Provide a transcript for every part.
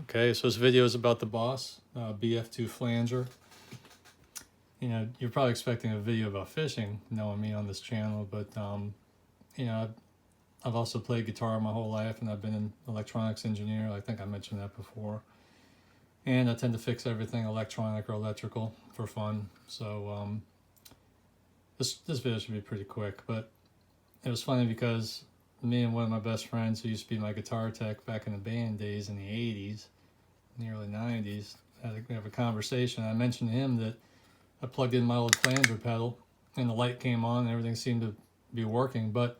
Okay, so this video is about the Boss BF2 Flanger. You know, you're probably expecting a video about fishing, knowing me on this channel, but you know, I've also played guitar my whole life, and I've been an electronics engineer. I think I mentioned that before. And I tend to fix everything electronic or electrical for fun. So this video should be pretty quick, but it was funny because me and one of my best friends who used to be my guitar tech back in the band days in the 80s, in the early 90s, had a conversation. I mentioned to him that I plugged in my old flanger pedal and the light came on and everything seemed to be working, but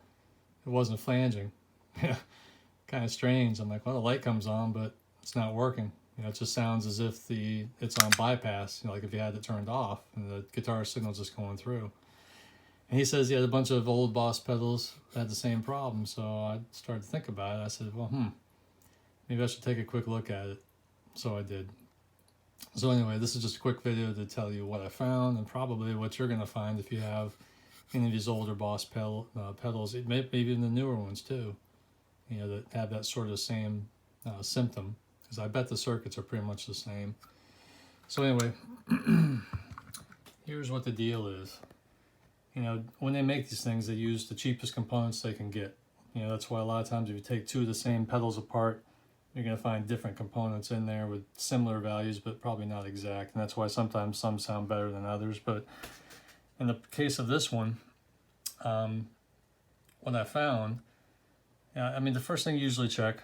it wasn't flanging. Kind of strange. I'm like, well, the light comes on, but it's not working. You know, it just sounds as if it's on bypass, you know, like if you had it turned off and the guitar signal's just going through. And he says he had a bunch of old Boss pedals that had the same problem. So I started to think about it. I said, well, maybe I should take a quick look at it. So I did. So anyway, this is just a quick video to tell you what I found and probably what you're going to find if you have any of these older Boss pedals, maybe even the newer ones too, you know, that have that sort of same symptom, because I bet the circuits are pretty much the same. So anyway, here's what the deal is. You know, when they make these things, they use the cheapest components they can get. You know, that's why a lot of times if you take two of the same pedals apart, you're going to find different components in there with similar values, but probably not exact. And that's why sometimes some sound better than others. But in the case of this one, what I found, I mean, the first thing you usually check,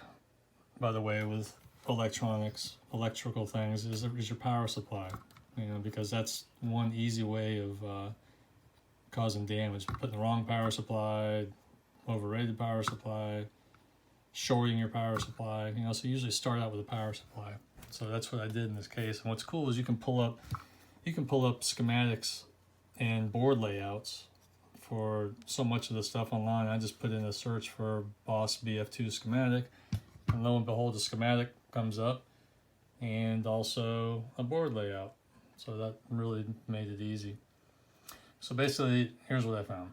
by the way, with electrical things, is your power supply. You know, because that's one easy way of causing damage. Putting the wrong power supply, overrated power supply, shorting your power supply, you know, so you usually start out with a power supply. So that's what I did in this case. And what's cool is you can pull up schematics and board layouts for so much of the stuff online. I just put in a search for Boss BF2 schematic, and lo and behold, the schematic comes up and also a board layout. So that really made it easy. So basically, here's what I found.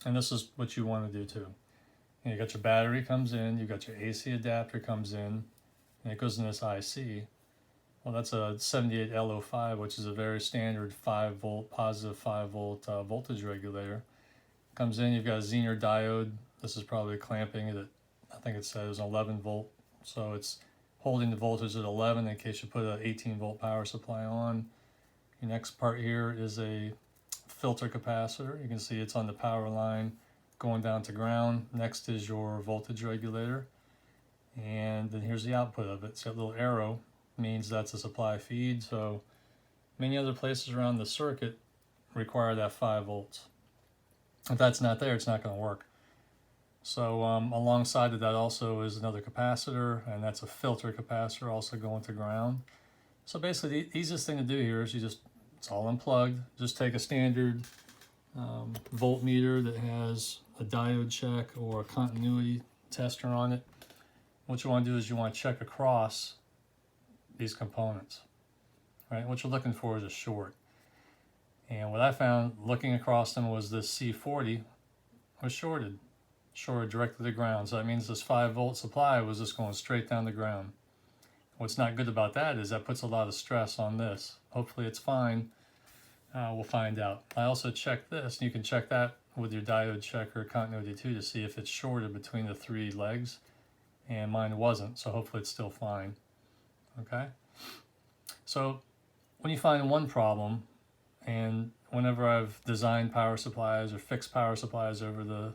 And this is what you want to do too. You got your battery comes in, you got your AC adapter comes in, and it goes in this IC. Well, that's a 78L05, which is a very standard 5 volt, positive 5 volt voltage regulator. Comes in, you've got a Zener diode. This is probably clamping it at, I think it says 11 volt. So it's holding the voltage at 11 in case you put an 18 volt power supply on. Your next part here is a filter capacitor. You can see it's on the power line going down to ground. Next is your voltage regulator, and then here's the output of it. It's got a little arrow, means that's a supply feed. So many other places around the circuit require that 5 volts. If that's not there, it's not going to work. So alongside of that also is another capacitor, and that's a filter capacitor also going to ground. So basically the easiest thing to do here is it's all unplugged. Just take a standard voltmeter that has a diode check or a continuity tester on it. What you want to do is you want to check across these components, right? What you're looking for is a short. And what I found looking across them was this C40 was shorted directly to the ground. So that means this 5 volt supply was just going straight down the ground. What's not good about that is that puts a lot of stress on this. Hopefully it's fine. We'll find out. I also checked this, and you can check that with your diode checker continuity too to see if it's shorted between the 3 legs, and mine wasn't, so hopefully it's still fine. Okay, so when you find one problem, and whenever I've designed power supplies or fixed power supplies over the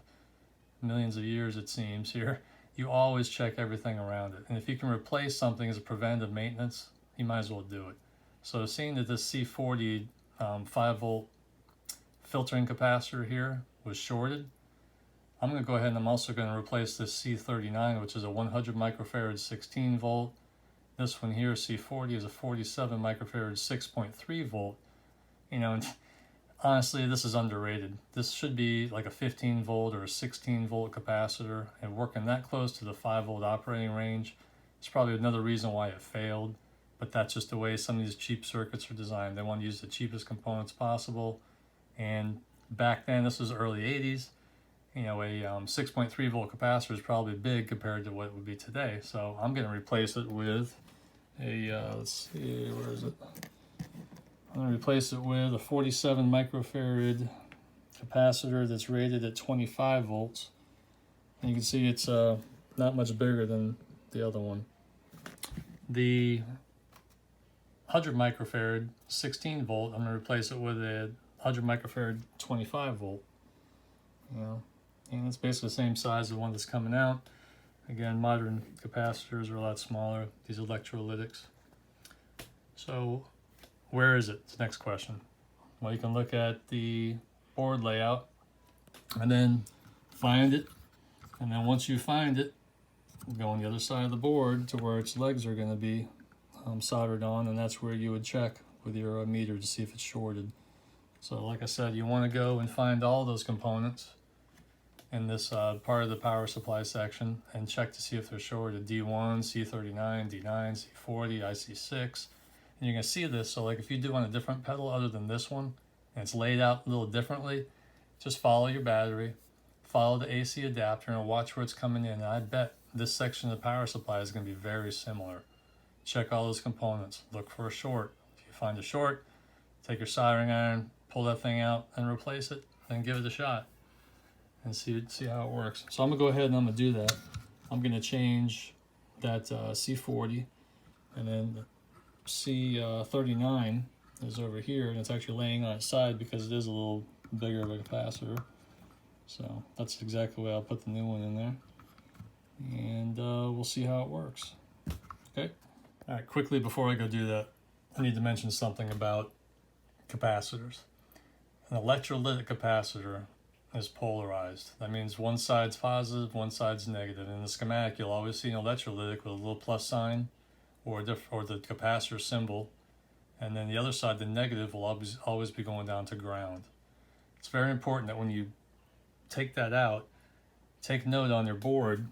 millions of years it seems here, you always check everything around it, and if you can replace something as a preventative maintenance, you might as well do it. So seeing that this C40 5 volt filtering capacitor here was shorted, I'm going to go ahead and I'm also going to replace this C39, which is a 100 microfarad 16 volt. This one here, C40, is a 47 microfarad 6.3 volt. You know, and honestly, this is underrated. This should be like a 15 volt or a 16 volt capacitor, and working that close to the 5 volt operating range is probably another reason why it failed. But that's just the way some of these cheap circuits are designed. They want to use the cheapest components possible. And back then, this was early 80s, you know, a 6.3 volt capacitor is probably big compared to what it would be today. So I'm going to replace it with let's see, where is it? I'm going to replace it with a 47 microfarad capacitor that's rated at 25 volts. And you can see it's not much bigger than the other one. The 100 microfarad 16 volt, I'm going to replace it with a 100 microfarad 25 volt. You know, and it's basically the same size as the one that's coming out. Again, modern capacitors are a lot smaller, these electrolytics. So where is it? It's the next question. Well, you can look at the board layout and then find it. And then once you find it, go on the other side of the board to where its legs are going to be soldered on, and that's where you would check with your meter to see if it's shorted. So like I said, you want to go and find all those components in this part of the power supply section and check to see if they're shorted. D1, C39, D9, C40, IC6. And you're going to see this, so like if you do on a different pedal other than this one, and it's laid out a little differently, just follow your battery, follow the AC adapter, and watch where it's coming in. And I bet this section of the power supply is going to be very similar. Check all those components, look for a short. If you find a short, take your soldering iron, pull that thing out and replace it, then give it a shot and see how it works. So I'm going to go ahead and I'm going to do that. I'm going to change that C40, and then C39 is over here, and it's actually laying on its side because it is a little bigger of a capacitor. So that's exactly the way I'll put the new one in there, and we'll see how it works. Okay. All right, quickly before I go do that, I need to mention something about capacitors. An electrolytic capacitor is polarized. That means one side's positive, one side's negative. In the schematic, you'll always see an electrolytic with a little plus sign or the capacitor symbol, and then the other side, the negative, will always be going down to ground. It's very important that when you take that out, take note on your board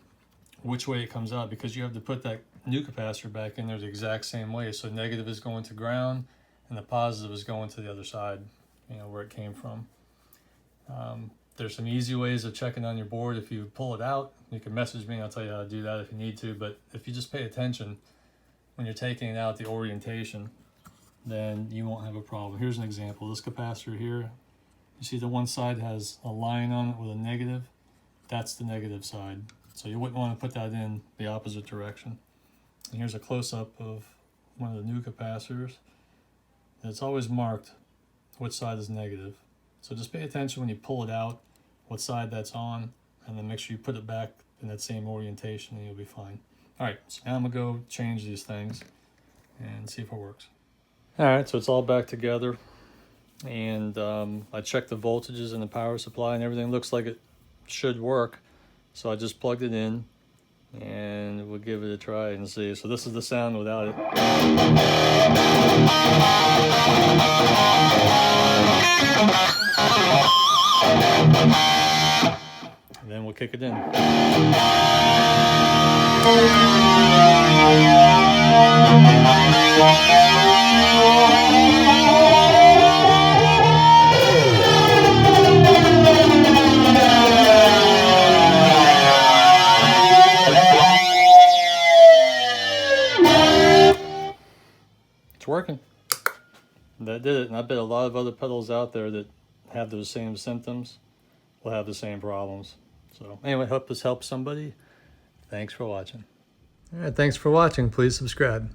which way it comes out, because you have to put that new capacitor back in there the exact same way. So negative is going to ground and the positive is going to the other side, you know, where it came from. There's some easy ways of checking on your board. If you pull it out, you can message me, I'll tell you how to do that if you need to. But if you just pay attention when you're taking it out, the orientation, then you won't have a problem. Here's an example. This capacitor here, you see the one side has a line on it with a negative. That's the negative side. So you wouldn't want to put that in the opposite direction. And here's a close-up of one of the new capacitors. And it's always marked which side is negative. So just pay attention when you pull it out, what side that's on, and then make sure you put it back in that same orientation and you'll be fine. All right, so now I'm gonna go change these things and see if it works. All right, so it's all back together. And I checked the voltages in the power supply and everything looks like it should work. So I just plugged it in and we'll give it a try and see. So this is the sound without it. And then we'll kick it in. It's working. That did it, and I bet a lot of other pedals out there that have those same symptoms will have the same problems. So anyway, hope this helps somebody. Thanks for watching. All right, thanks for watching. Please subscribe.